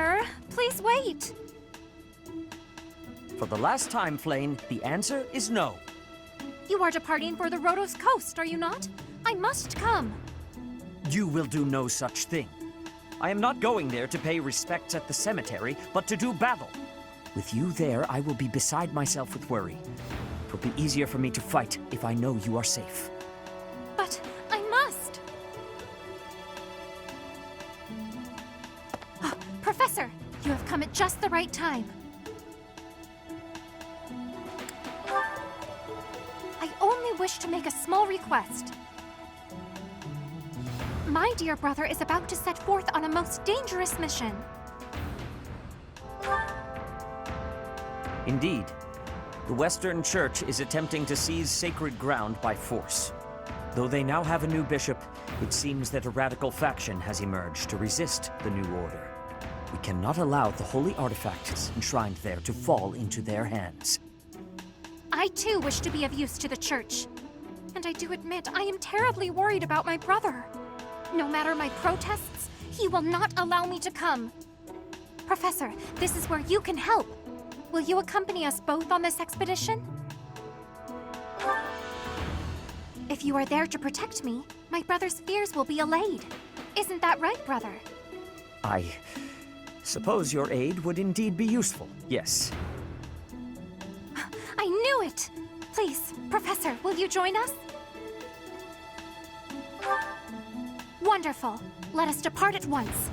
Sir, please wait. For the last time, Flayn, the answer is no. You are departing for the Rhodos coast, are you not? I must come. You will do no such thing. I am not going there to pay respects at the cemetery, but to do battle. With you there, I will be beside myself with worry. It will be easier for me to fight if I know you are safe. But I must. Oh, Professor, you have come at just the right time. I only wish to make a small request. My dear brother is about to set forth on a most dangerous mission. Indeed. The Western Church is attempting to seize sacred ground by force. Though they now have a new bishop, it seems that a radical faction has emerged to resist the new order. We cannot allow the holy artifacts enshrined there to fall into their hands. I too wish to be of use to the Church. And I do admit I am terribly worried about my brother. No matter my protests, he will not allow me to come. Professor, this is where you can help. Will you accompany us both on this expedition? If you are there to protect me, my brother's fears will be allayed. Isn't that right, brother? I suppose your aid would indeed be useful, yes. I knew it! Please, Professor, will you join us? Wonderful. Let us depart at once.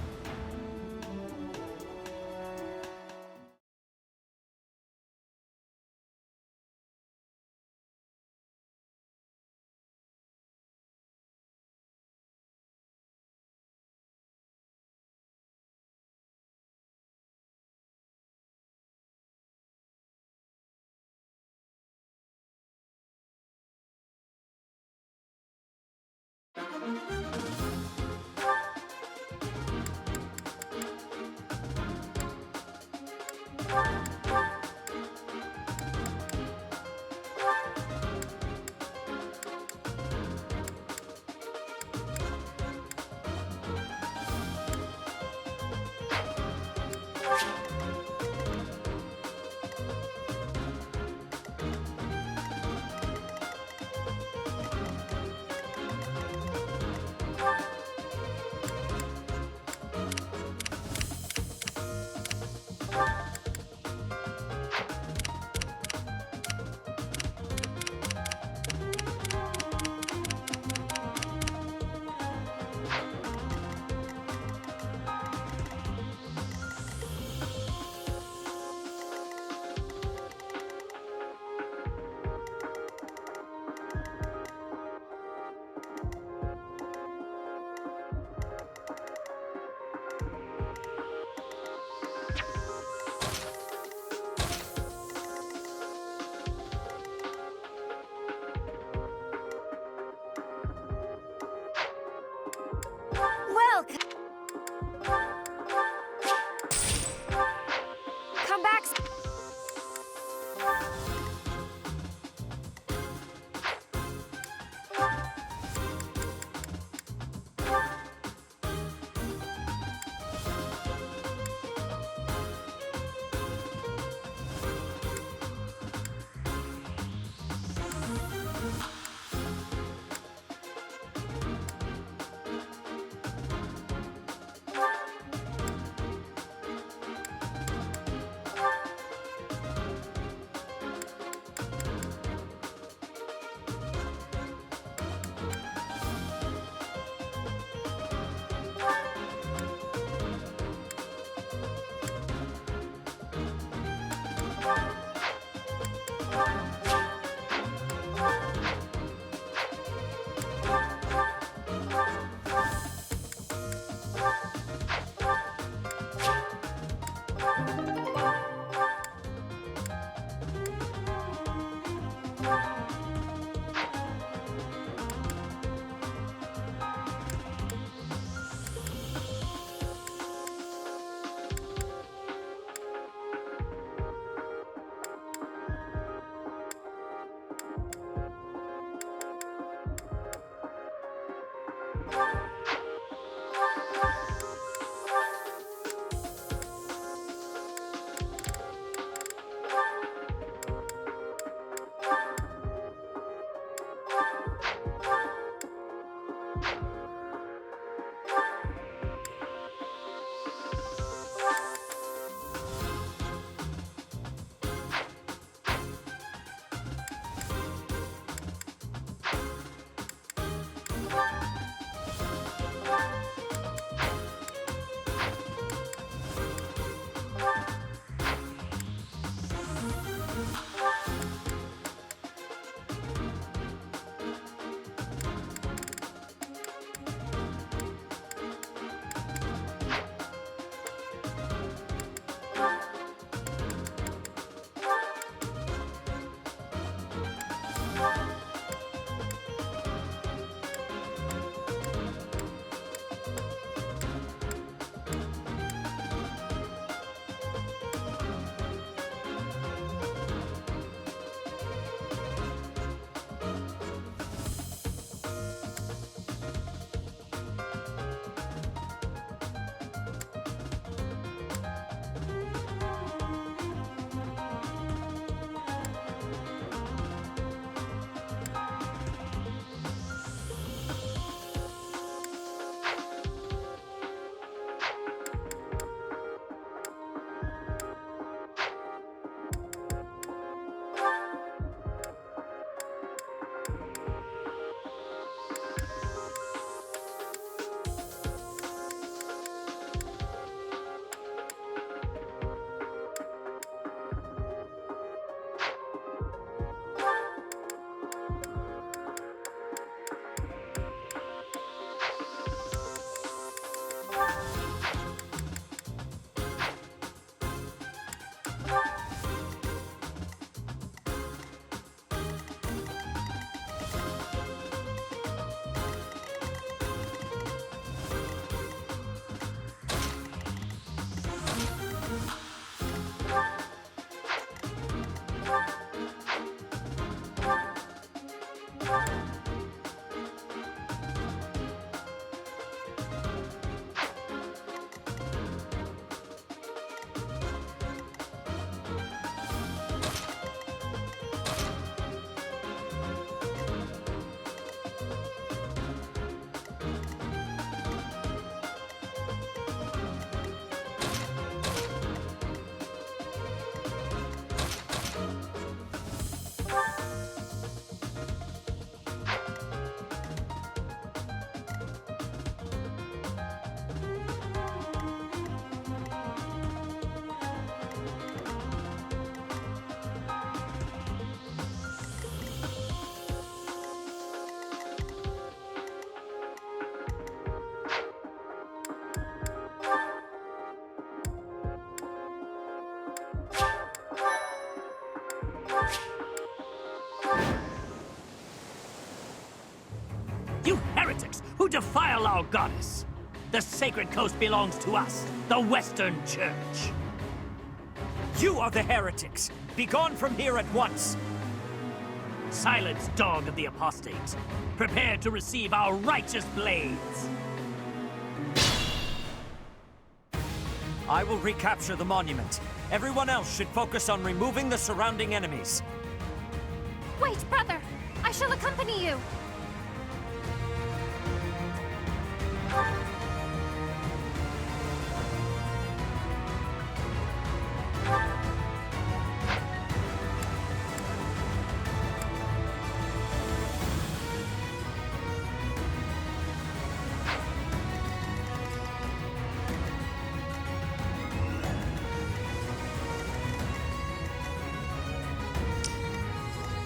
Welcome! Come back! You defile our goddess! The sacred coast belongs to us, the Western Church! You are the heretics! Begone from here at once! Silence, dog of the apostates! Prepare to receive our righteous blades! I will recapture the monument. Everyone else should focus on removing the surrounding enemies. Wait, brother! I shall accompany you!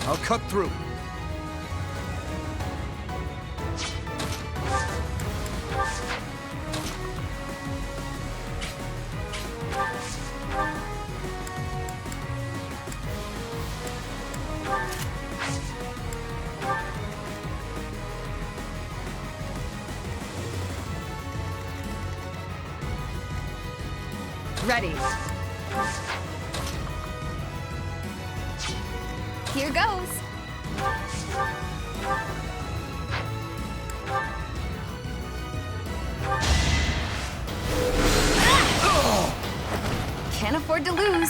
I'll cut through. Ready. Here goes. Can't afford to lose.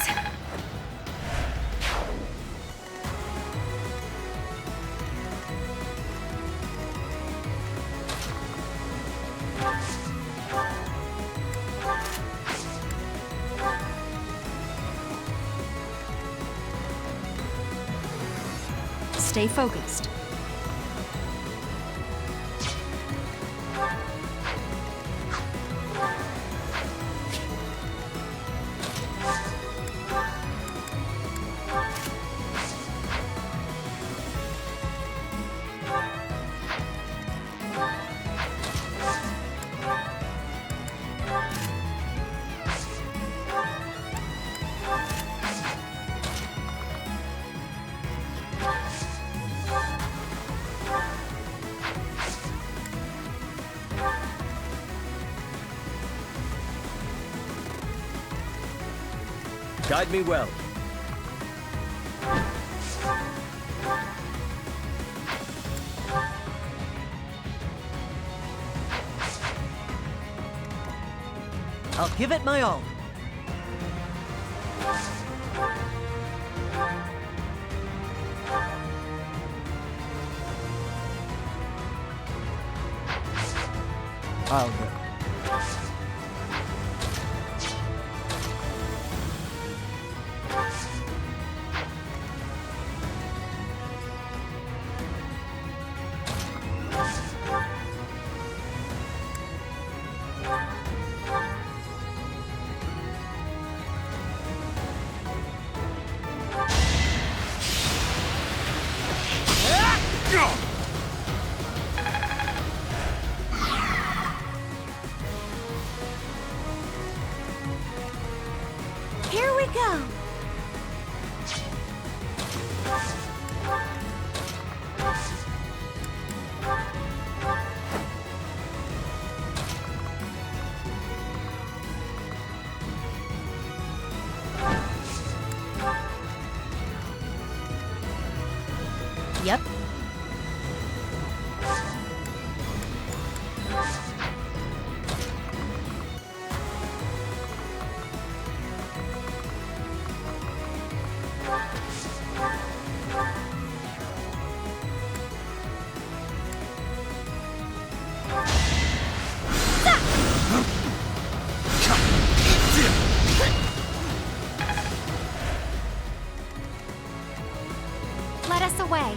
Stay focused. Guide me well. I'll give it my all. I'll go. Here we go. Yep. Let us away.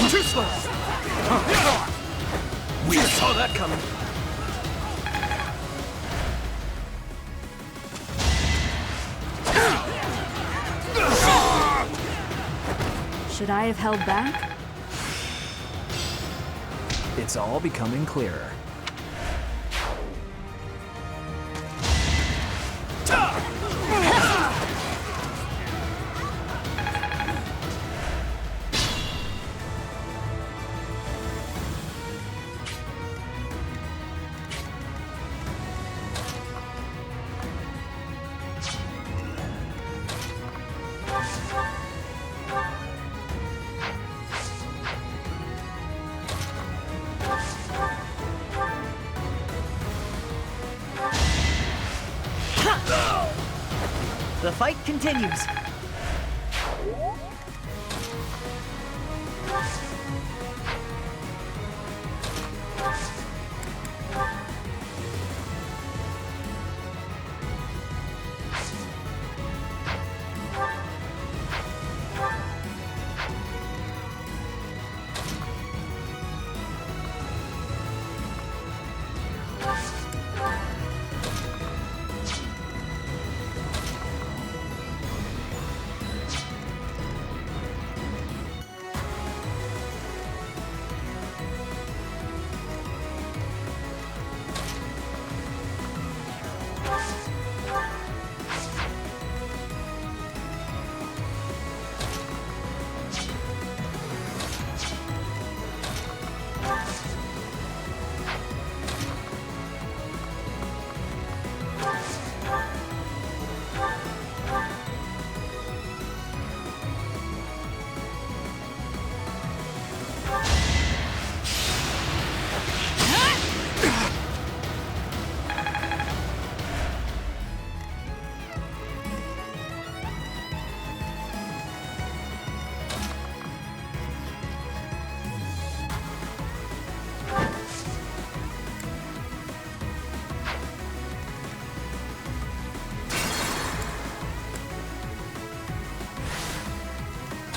Too slow! that coming. Should I have held back? It's all becoming clearer. The fight continues.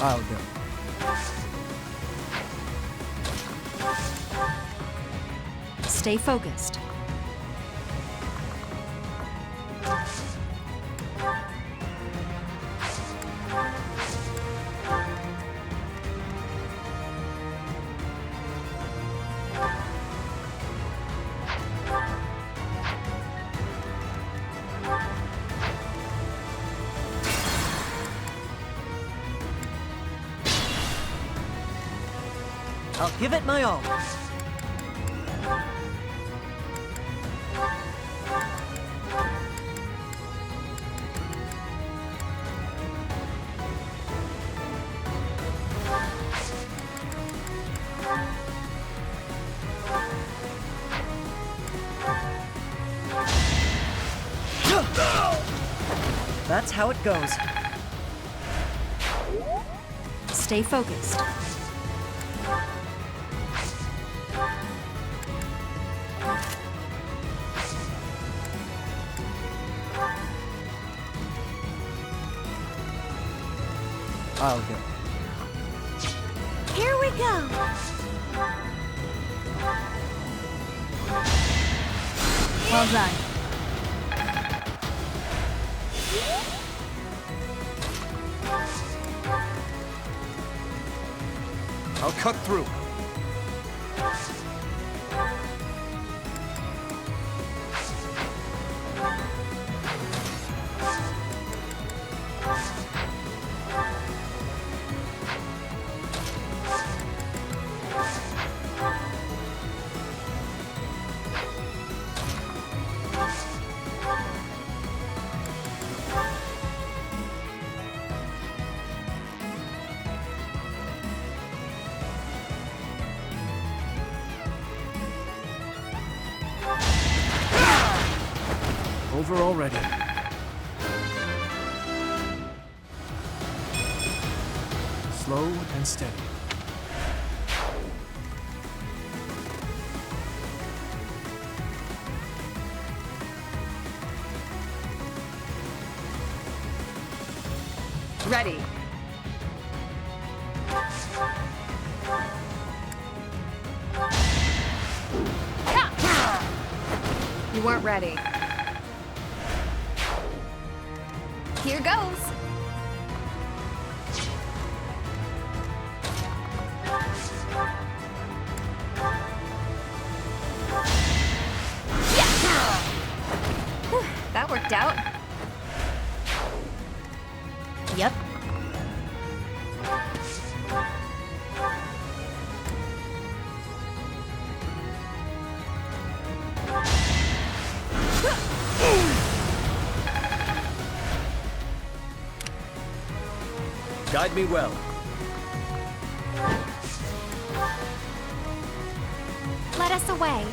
I'll go. Stay focused. I'll give it my all. That's how it goes. Stay focused. I'll go. Here we go. Well done. I'll cut through. Over already. Slow and steady. Ready. Ha! You weren't ready. Here goes. Whew, that worked out. Yep. Guide me well. Let us away.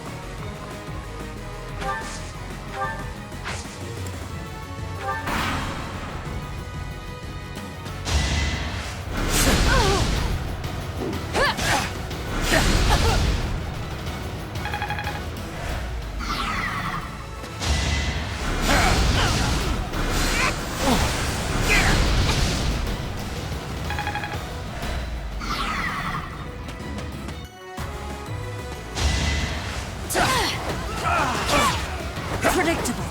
Predictable.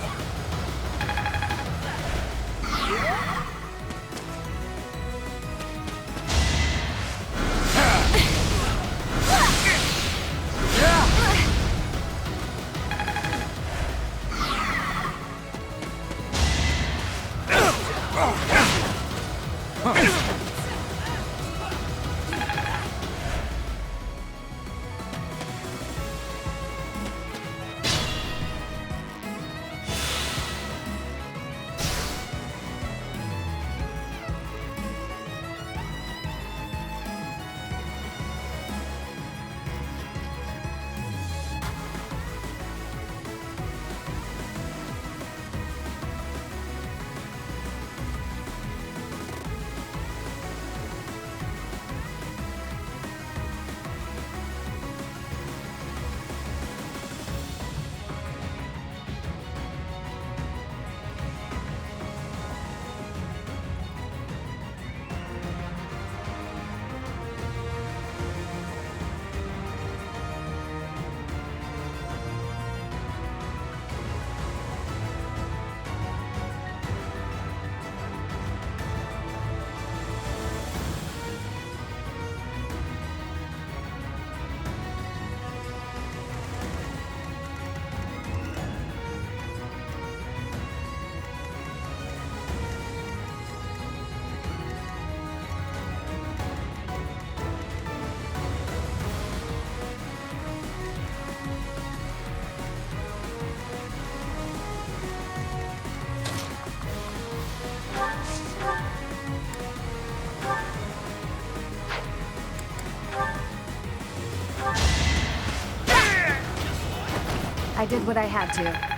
I did what I had to.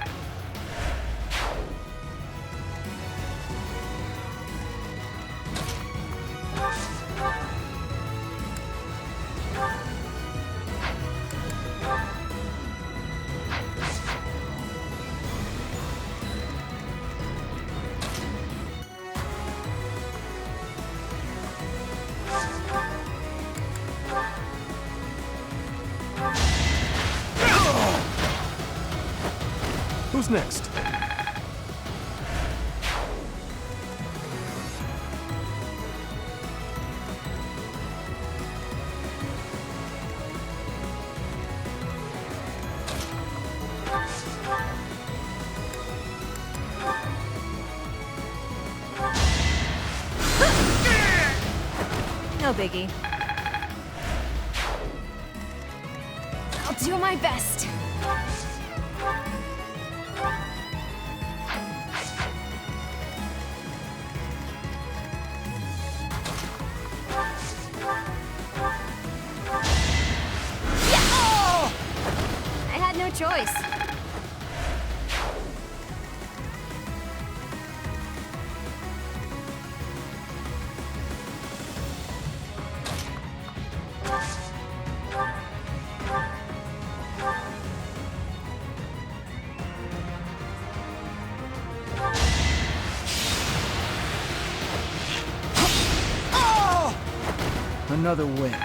Who's next? No biggie. I'll do my best. I had no choice. Another win.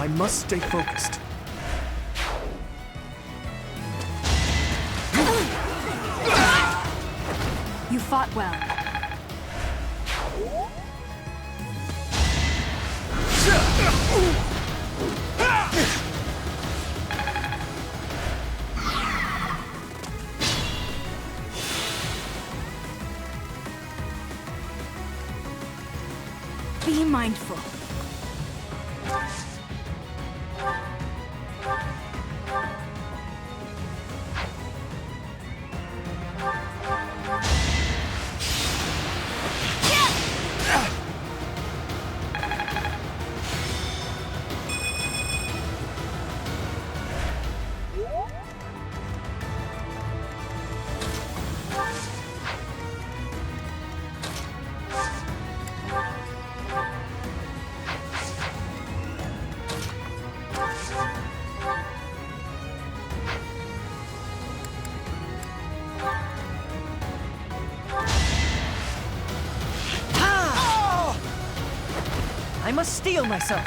I must stay focused. You fought well. Be mindful. I must steel myself.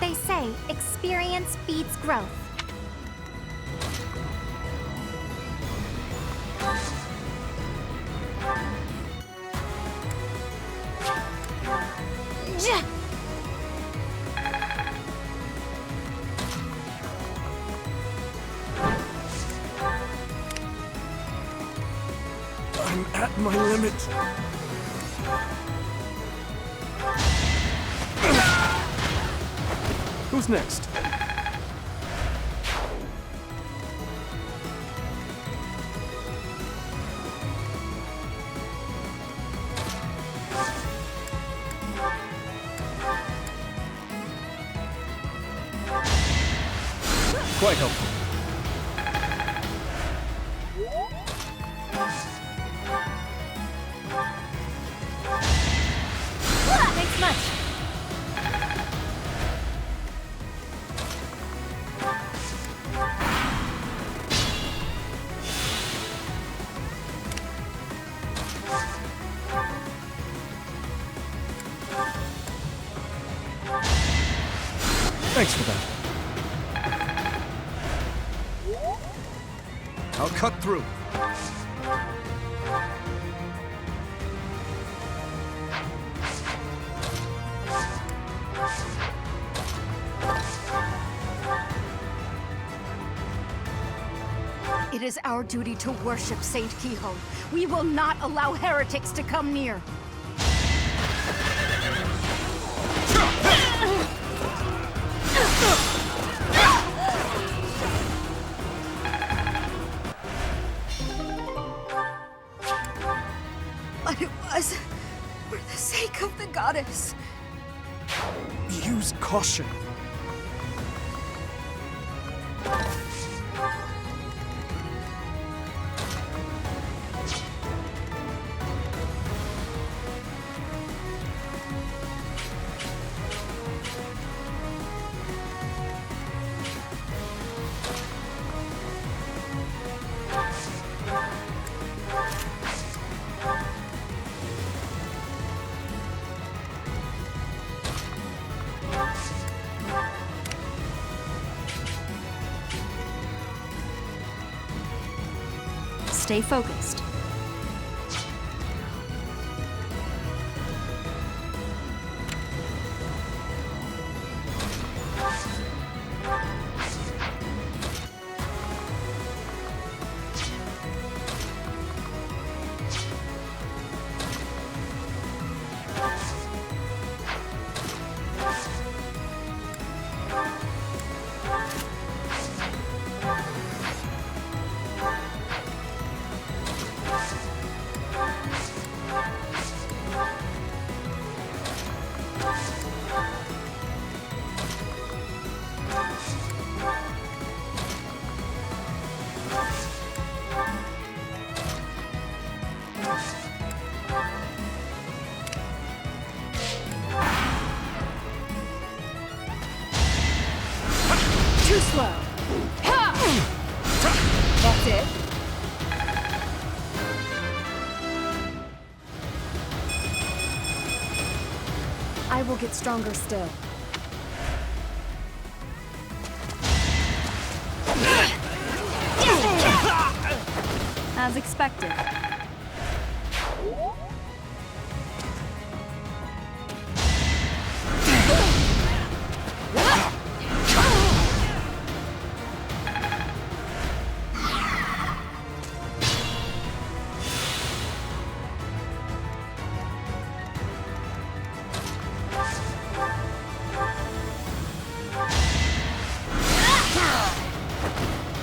They say experience feeds growth. I'm at my limit. Who's next? Quite helpful. Thanks much. Thanks for that. I'll cut through. It is our duty to worship Saint Kehoe. We will not allow heretics to come near. But it was for the sake of the goddess. Use caution. Stay focused. slow. That's it. I will get stronger still. As expected.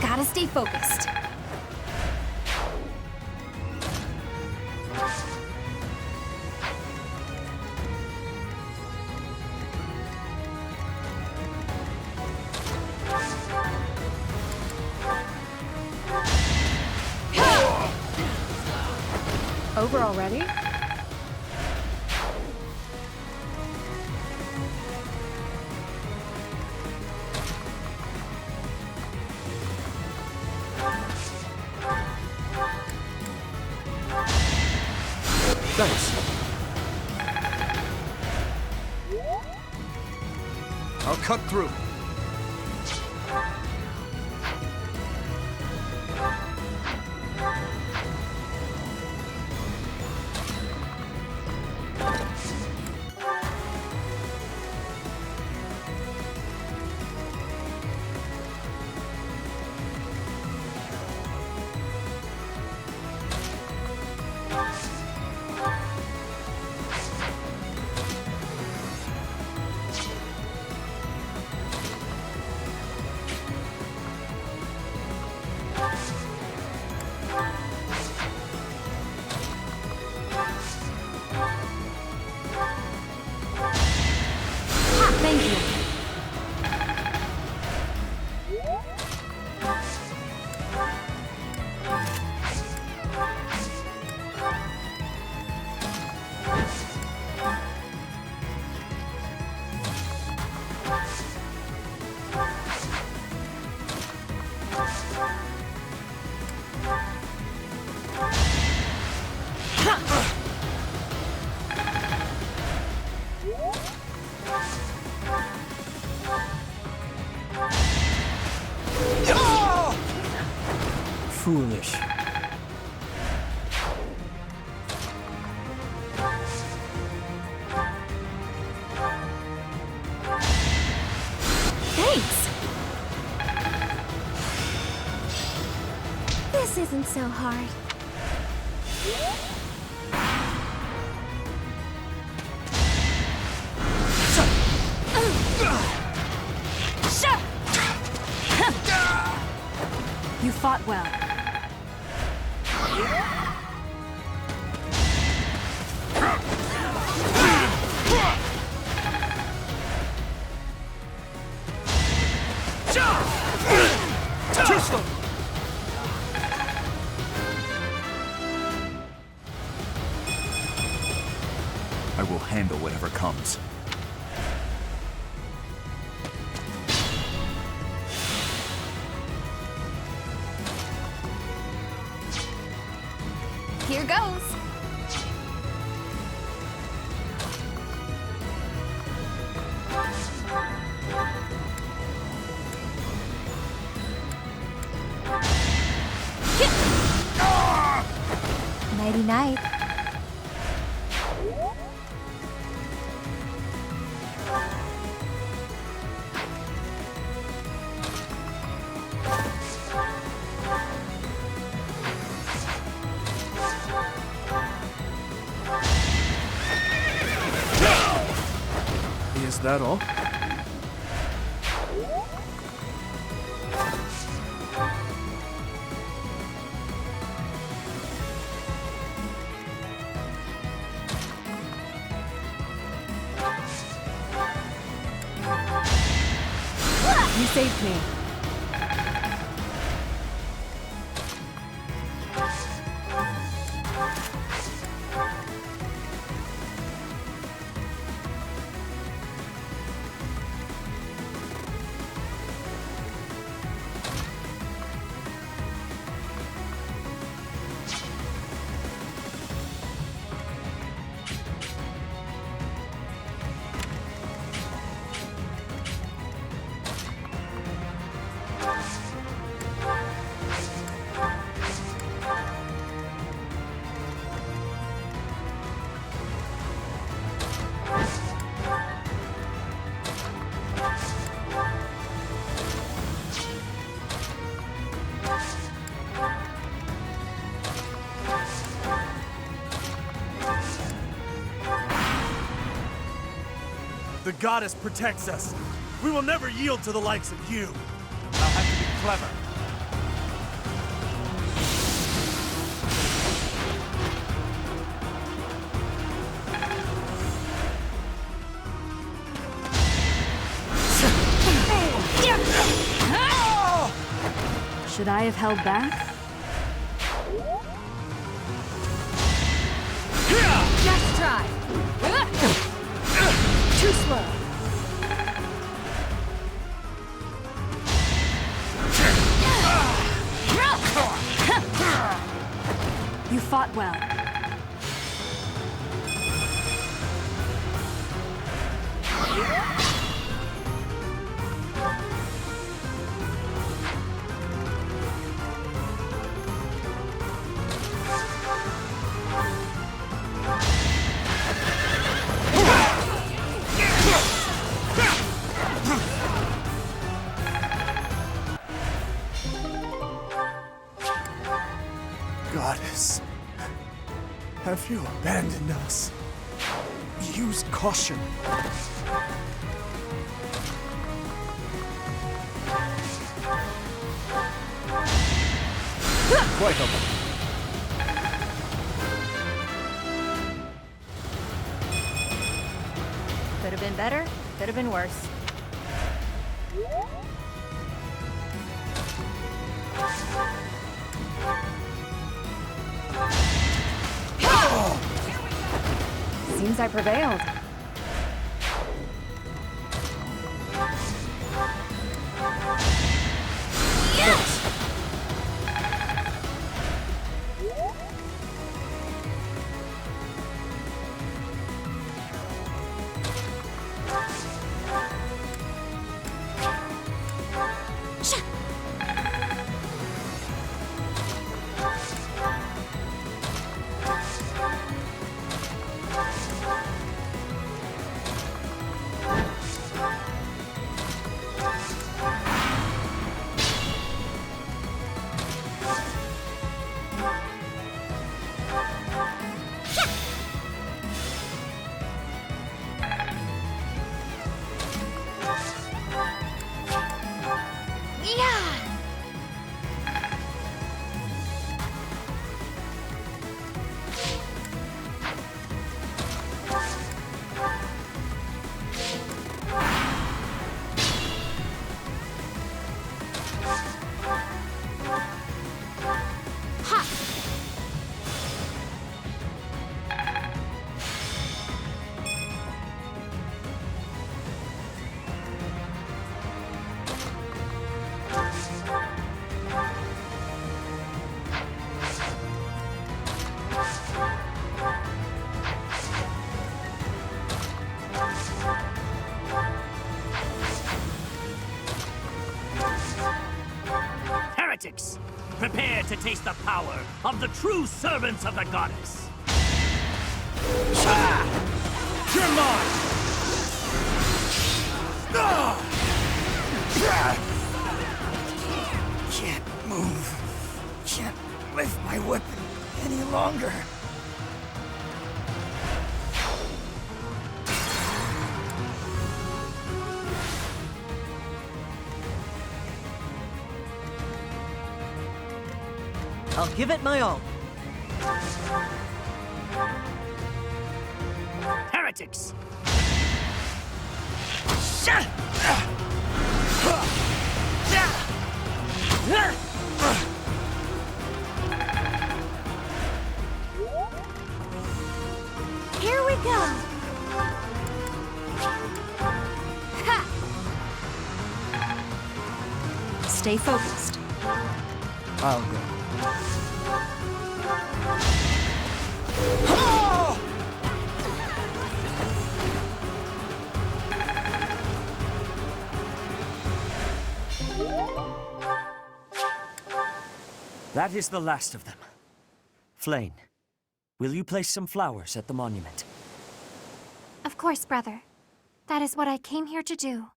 Gotta stay focused. Over already? Thanks. I'll cut through. Thank you. Foolish. Thanks. This isn't so hard. You fought well. Too slow! I will handle whatever comes. Here goes. Nighty night. Is that all? You saved me. goddess protects us. We will never yield to the likes of you. I'll have to be clever. Should I have held back? Just try. Too slow. You fought well. Goddess, have you abandoned us? Use caution. Quite humble. Could have been better, could have been worse. Seems I prevailed. Heretics, prepare to taste the power of the true servants of the goddess. You're mine! Can't move. Can't lift my weapon any longer. I'll give it my all. Heretics, Here we go. Ha! Stay focused. I'll go. That is the last of them. Flayn, will you place some flowers at the monument? Of course, brother. That is what I came here to do.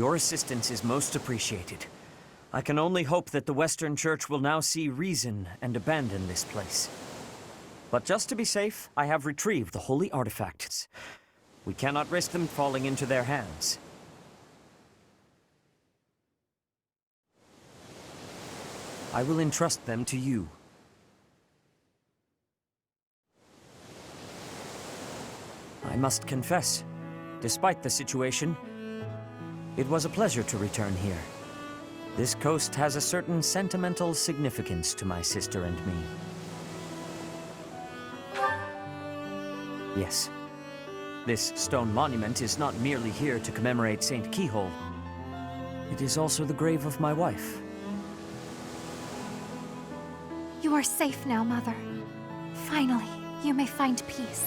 Your assistance is most appreciated. I can only hope that the Western Church will now see reason and abandon this place. But just to be safe, I have retrieved the holy artifacts. We cannot risk them falling into their hands. I will entrust them to you. I must confess, despite the situation, it was a pleasure to return here. This coast has a certain sentimental significance to my sister and me. Yes, this stone monument is not merely here to commemorate Saint Keyhole. It is also the grave of my wife. You are safe now, Mother. Finally, you may find peace.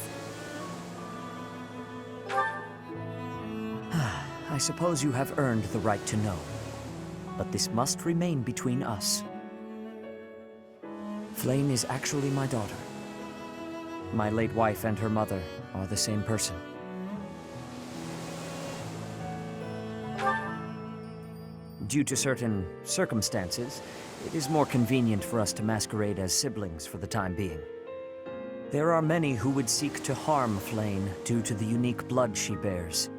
I suppose you have earned the right to know, but this must remain between us. Flayn is actually my daughter. My late wife and her mother are the same person. Due to certain circumstances, it is more convenient for us to masquerade as siblings for the time being. There are many who would seek to harm Flayn due to the unique blood she bears.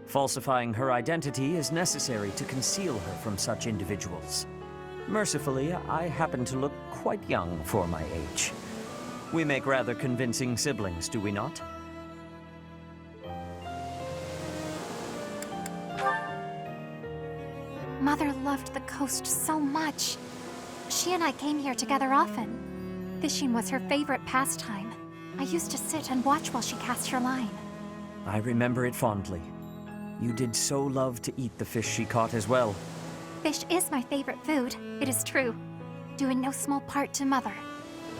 Falsifying her identity is necessary to conceal her from such individuals. Mercifully, I happen to look quite young for my age. We make rather convincing siblings, do we not? Mother loved the coast so much. She and I came here together often. Fishing was her favorite pastime. I used to sit and watch while she cast her line. I remember it fondly. You did so love to eat the fish she caught as well. Fish is my favorite food, it is true. Due in no small part to Mother.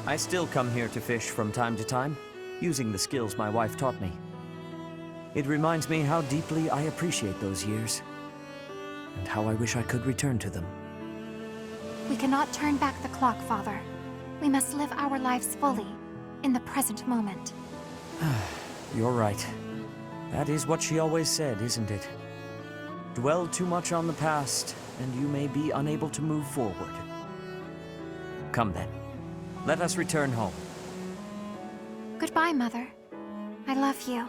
I still come here to fish from time to time, using the skills my wife taught me. It reminds me how deeply I appreciate those years, and how I wish I could return to them. We cannot turn back the clock, Father. We must live our lives fully, in the present moment. You're right. That is what she always said, isn't it? Dwell too much on the past, and you may be unable to move forward. Come then. Let us return home. Goodbye, Mother. I love you.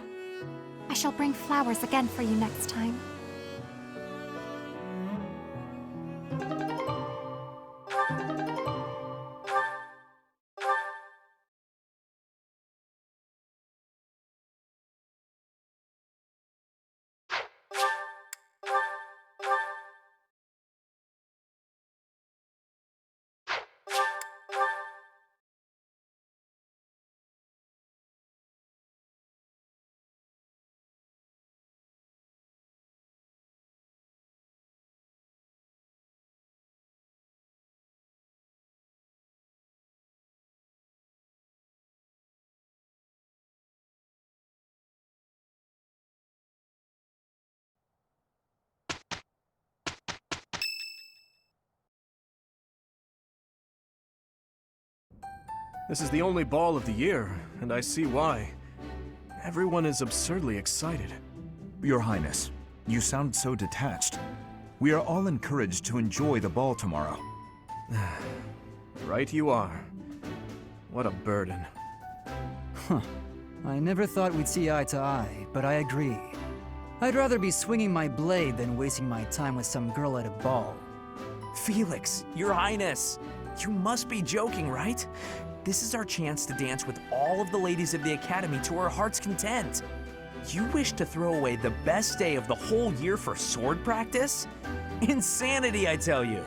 I shall bring flowers again for you next time. This is the only ball of the year, and I see why. Everyone is absurdly excited. Your Highness, you sound so detached. We are all encouraged to enjoy the ball tomorrow. Right you are. What a burden. I never thought we'd see eye to eye, but I agree. I'd rather be swinging my blade than wasting my time with some girl at a ball. Felix, Your Highness, you must be joking, right? This is our chance to dance with all of the ladies of the Academy to our heart's content. You wish to throw away the best day of the whole year for sword practice? Insanity, I tell you.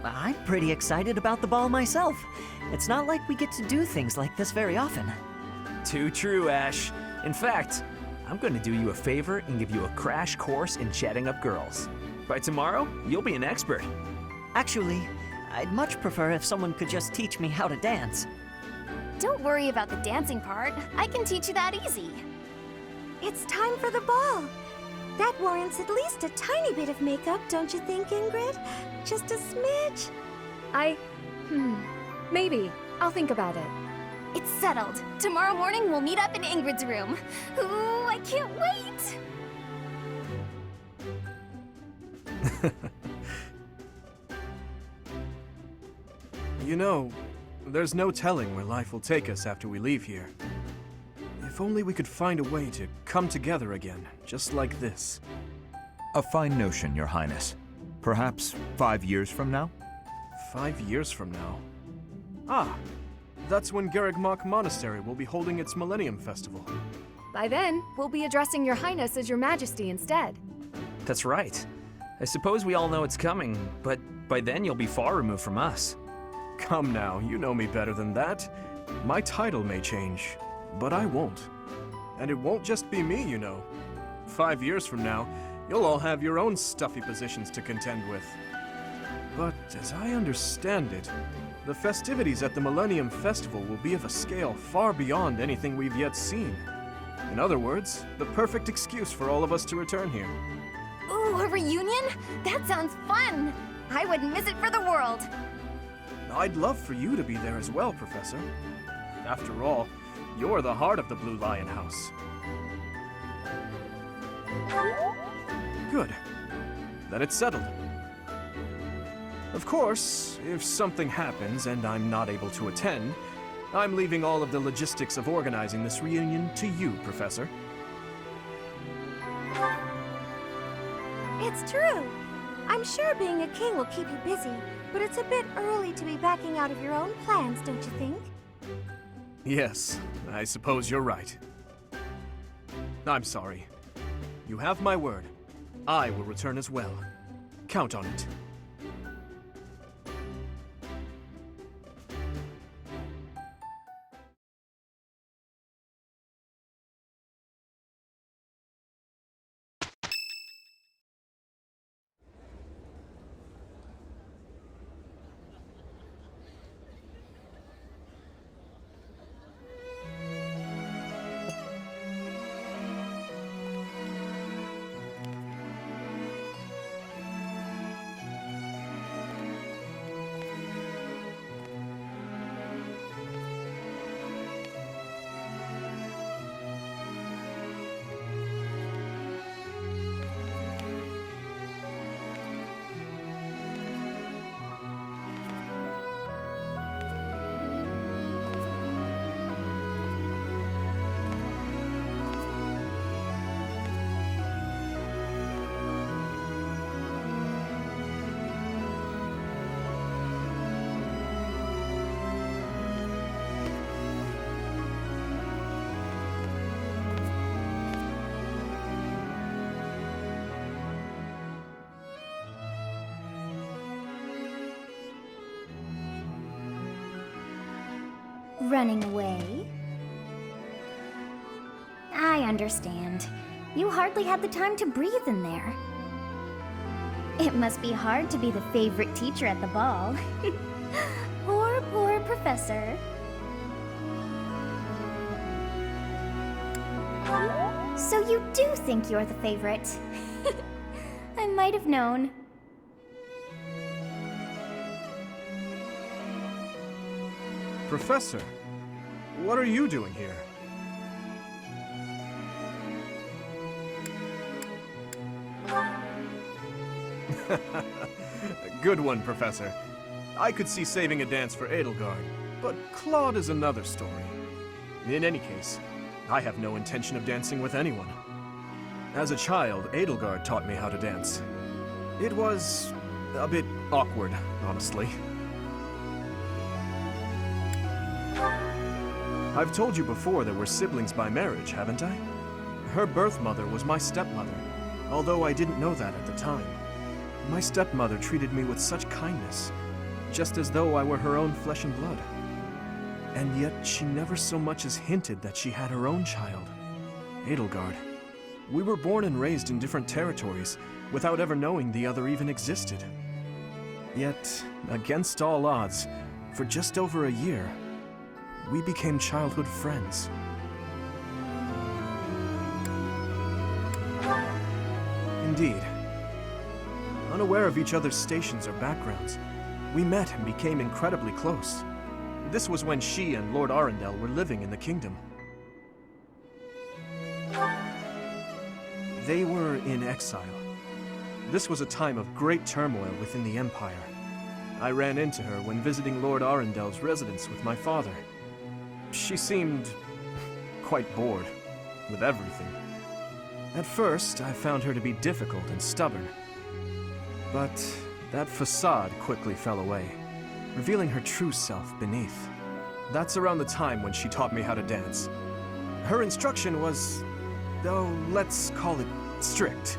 I'm pretty excited about the ball myself. It's not like we get to do things like this very often. Too true, Ash. In fact, I'm going to do you a favor and give you a crash course in chatting up girls. By tomorrow, you'll be an expert. Actually, I'd much prefer if someone could just teach me how to dance. Don't worry about the dancing part. I can teach you that easy. It's time for the ball. That warrants at least a tiny bit of makeup, don't you think, Ingrid? Just a smidge. Maybe. I'll think about it. It's settled. Tomorrow morning we'll meet up in Ingrid's room. Ooh, I can't wait! You know, there's no telling where life will take us after we leave here. If only we could find a way to come together again, just like this. A fine notion, Your Highness. Perhaps 5 years from now? 5 years from now? Ah, that's when Garrigmach Monastery will be holding its Millennium Festival. By then, we'll be addressing Your Highness as Your Majesty instead. That's right. I suppose we all know it's coming, but by then you'll be far removed from us. Come now, you know me better than that. My title may change, but I won't. And it won't just be me, you know. 5 years from now, you'll all have your own stuffy positions to contend with. But as I understand it, the festivities at the Millennium Festival will be of a scale far beyond anything we've yet seen. In other words, the perfect excuse for all of us to return here. Ooh, a reunion? That sounds fun! I wouldn't miss it for the world! I'd love for you to be there as well, Professor. After all, you're the heart of the Blue Lion House. Good. Then it's settled. Of course, if something happens and I'm not able to attend, I'm leaving all of the logistics of organizing this reunion to you, Professor. It's true. I'm sure being a king will keep you busy, but it's a bit early to be backing out of your own plans, don't you think? Yes, I suppose you're right. I'm sorry. You have my word. I will return as well. Count on it. Running away? I understand. You hardly had the time to breathe in there. It must be hard to be the favorite teacher at the ball. Poor professor. So you do think you're the favorite? I might have known. Professor, what are you doing here? Good one, Professor. I could see saving a dance for Edelgard, but Claude is another story. In any case, I have no intention of dancing with anyone. As a child, Edelgard taught me how to dance. It was a bit awkward, honestly. I've told you before that we're siblings by marriage, haven't I? Her birth mother was my stepmother, although I didn't know that at the time. My stepmother treated me with such kindness, just as though I were her own flesh and blood. And yet she never so much as hinted that she had her own child, Edelgard. We were born and raised in different territories, without ever knowing the other even existed. Yet, against all odds, for just over a year, we became childhood friends. Indeed. Unaware of each other's stations or backgrounds, we met and became incredibly close. This was when she and Lord Arundel were living in the kingdom. They were in exile. This was a time of great turmoil within the Empire. I ran into her when visiting Lord Arendel's residence with my father. She seemed quite bored with everything. At first, I found her to be difficult and stubborn. But that facade quickly fell away, revealing her true self beneath. That's around the time when she taught me how to dance. Her instruction was, oh, let's call it strict,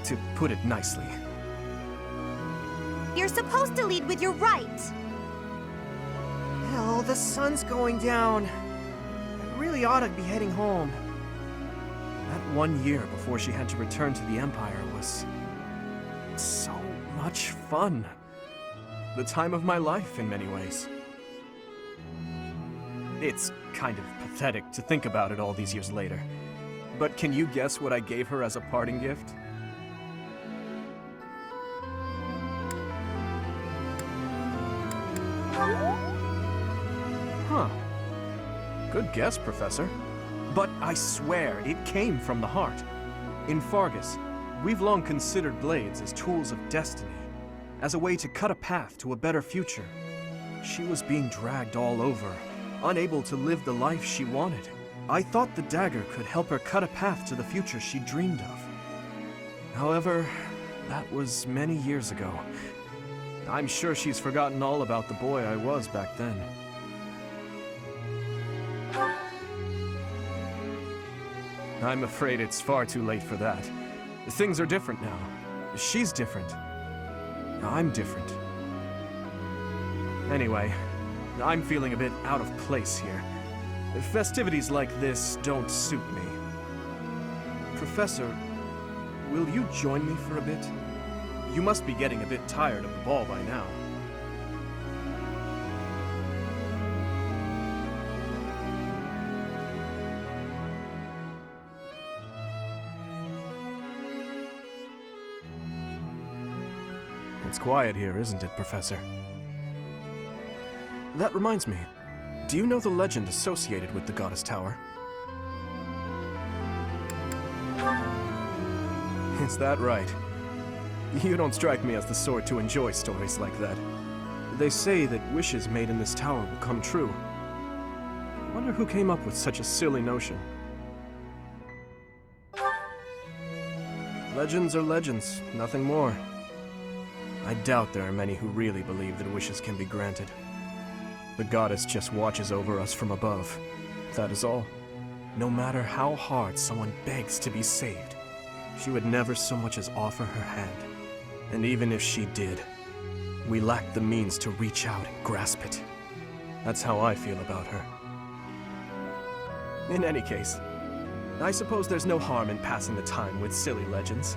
to put it nicely. You're supposed to lead with your right. Oh, the sun's going down. I really ought to be heading home. That 1 year before she had to return to the Empire was so much fun. The time of my life in many ways. It's kind of pathetic to think about it all these years later. But can you guess what I gave her as a parting gift? Huh. Good guess, Professor. But I swear, it came from the heart. In Fargus, we've long considered blades as tools of destiny, as a way to cut a path to a better future. She was being dragged all over, unable to live the life she wanted. I thought the dagger could help her cut a path to the future she dreamed of. However, that was many years ago. I'm sure she's forgotten all about the boy I was back then. I'm afraid it's far too late for that. Things are different now. She's different. I'm different. Anyway, I'm feeling a bit out of place here. Festivities like this don't suit me. Professor, will you join me for a bit? You must be getting a bit tired of the ball by now. It's quiet here, isn't it, Professor? That reminds me. Do you know the legend associated with the Goddess Tower? Is that right? You don't strike me as the sort to enjoy stories like that. They say that wishes made in this tower will come true. I wonder who came up with such a silly notion. Legends are legends, nothing more. I doubt there are many who really believe that wishes can be granted. The goddess just watches over us from above. That is all. No matter how hard someone begs to be saved, she would never so much as offer her hand. And even if she did, we lack the means to reach out and grasp it. That's how I feel about her. In any case, I suppose there's no harm in passing the time with silly legends.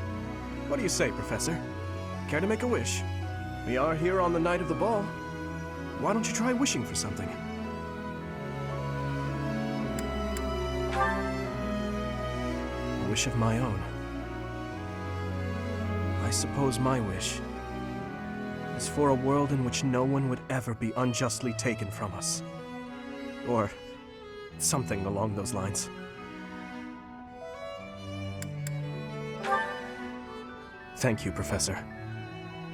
What do you say, Professor? Care to make a wish? We are here on the night of the ball. Why don't you try wishing for something? A wish of my own. I suppose my wish is for a world in which no one would ever be unjustly taken from us. Or something along those lines. Thank you, Professor.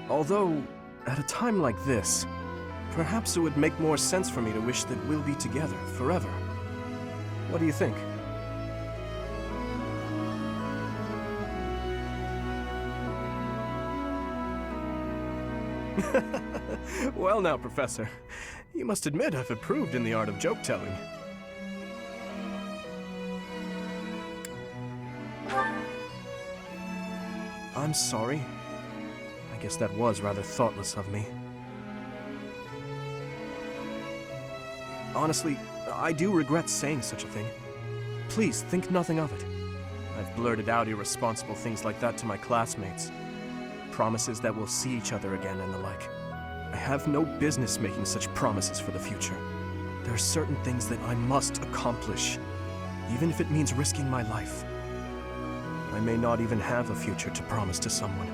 Although, at a time like this, perhaps it would make more sense for me to wish that we'll be together forever. What do you think? Well now, Professor, you must admit I've improved in the art of joke-telling. I'm sorry. I guess that was rather thoughtless of me. Honestly, I do regret saying such a thing. Please, think nothing of it. I've blurted out irresponsible things like that to my classmates. Promises that we'll see each other again and the like. I have no business making such promises for the future. There are certain things that I must accomplish, even if it means risking my life. I may not even have a future to promise to someone.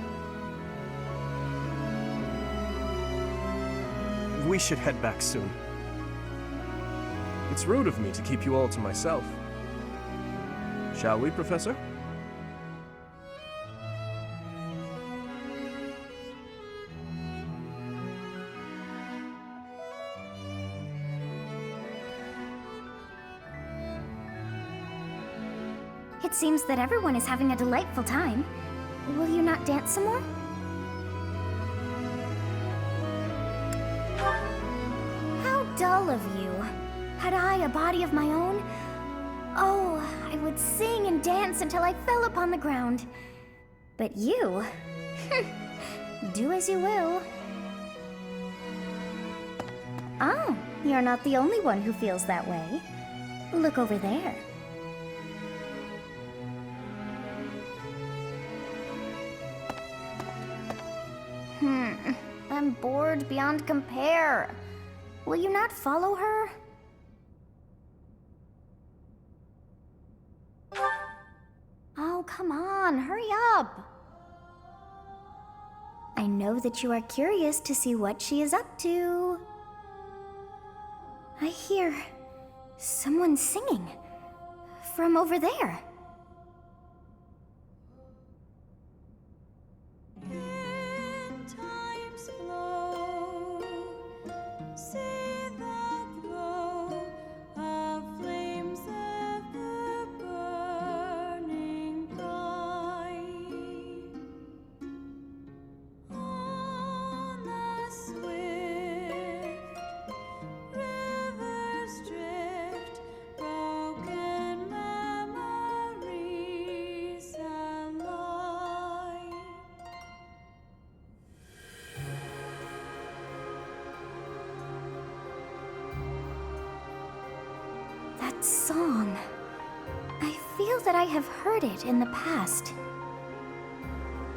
We should head back soon. It's rude of me to keep you all to myself. Shall we, Professor? It seems that everyone is having a delightful time. Will you not dance some more? How dull of you. Had I a body of my own? Oh, I would sing and dance until I fell upon the ground. But you? Do as you will. Oh, you're not the only one who feels that way. Look over there. I'm bored beyond compare. Will you not follow her? Oh, come on, hurry up. I know that you are curious to see what she is up to. I hear someone singing from over there. Song. I feel that I have heard it in the past.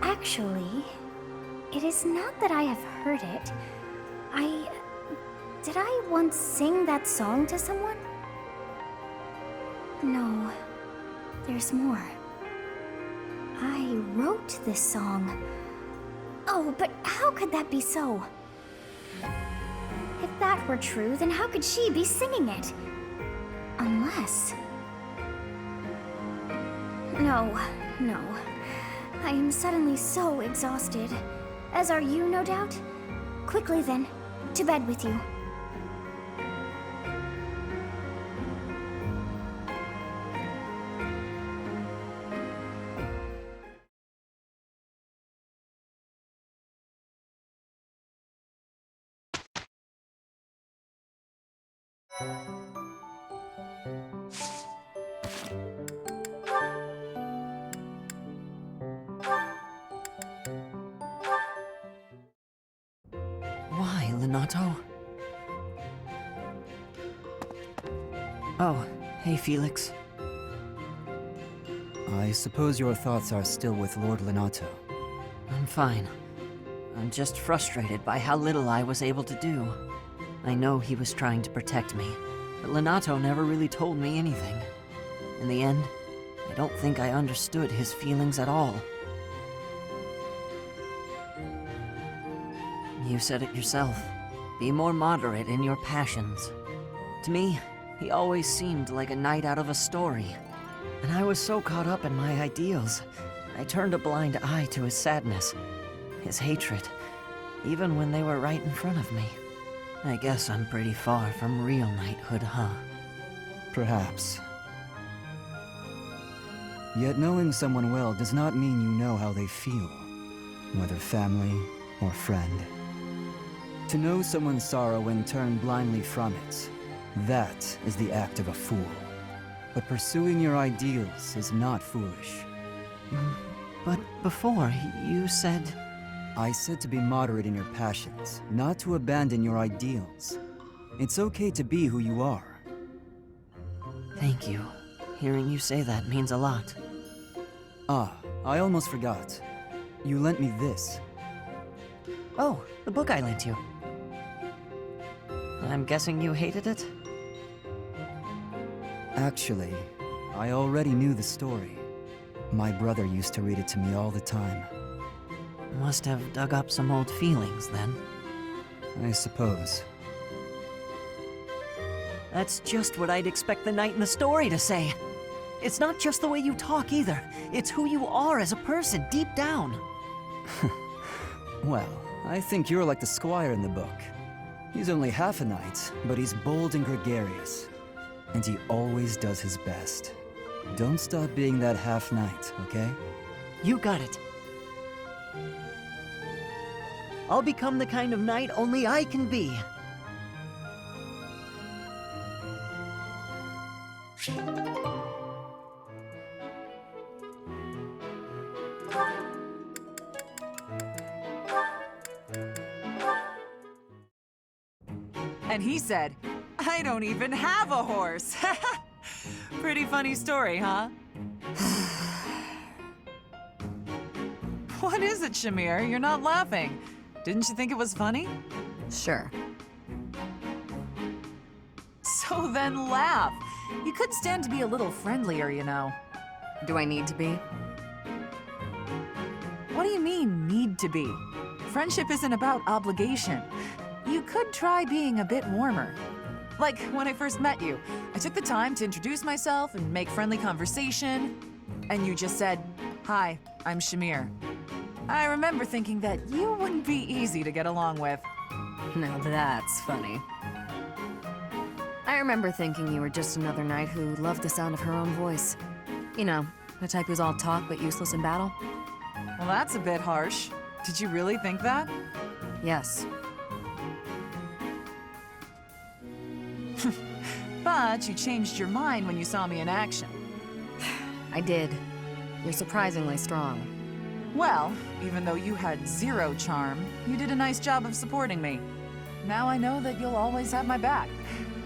Actually, it is not that I have heard it. Did I once sing that song to someone? No, there's more. I wrote this song. Oh, but how could that be so? If that were true, then how could she be singing it? Unless... No. I am suddenly so exhausted. As are you, no doubt? Quickly then, to bed with you. Why, Lenato? Oh, hey, Felix. I suppose your thoughts are still with Lord Lenato. I'm fine. I'm just frustrated by how little I was able to do. I know he was trying to protect me, but Lenato never really told me anything. In the end, I don't think I understood his feelings at all. You said it yourself. Be more moderate in your passions. To me, he always seemed like a knight out of a story. And I was so caught up in my ideals, I turned a blind eye to his sadness, his hatred, even when they were right in front of me. I guess I'm pretty far from real knighthood, huh? Perhaps. Yet knowing someone well does not mean you know how they feel, whether family or friend. To know someone's sorrow and turn blindly from it, that is the act of a fool. But pursuing your ideals is not foolish. But before, you said... I said to be moderate in your passions, not to abandon your ideals. It's okay to be who you are. Thank you. Hearing you say that means a lot. Ah, I almost forgot. You lent me this. Oh, the book I lent you. I'm guessing you hated it? Actually, I already knew the story. My brother used to read it to me all the time. Must have dug up some old feelings, then. I suppose. That's just what I'd expect the knight in the story to say. It's not just the way you talk either. It's who you are as a person, deep down. Well, I think you're like the squire in the book. He's only half a knight, but he's bold and gregarious. And he always does his best. Don't stop being that half-knight, okay? You got it. I'll become the kind of knight only I can be. And he said, I don't even have a horse. Pretty funny story, huh? What is it, Shamir? You're not laughing. Didn't you think it was funny? Sure. So then laugh. You could stand to be a little friendlier, you know. Do I need to be? What do you mean, need to be? Friendship isn't about obligation. You could try being a bit warmer. Like when I first met you, I took the time to introduce myself and make friendly conversation, and you just said, "Hi, I'm Shamir." I remember thinking that you wouldn't be easy to get along with. Now that's funny. I remember thinking you were just another knight who loved the sound of her own voice. You know, the type who's all talk but useless in battle. Well, that's a bit harsh. Did you really think that? Yes. But you changed your mind when you saw me in action. I did. You're surprisingly strong. Well, even though you had zero charm, you did a nice job of supporting me. Now I know that you'll always have my back.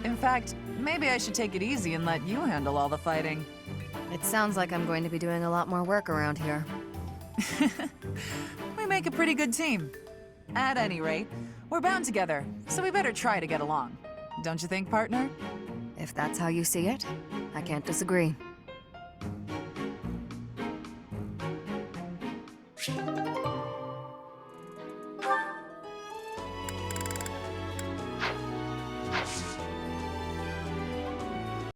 In fact, maybe I should take it easy and let you handle all the fighting. It sounds like I'm going to be doing a lot more work around here. We make a pretty good team. At any rate, we're bound together, so we better try to get along. Don't you think, partner? If that's how you see it, I can't disagree.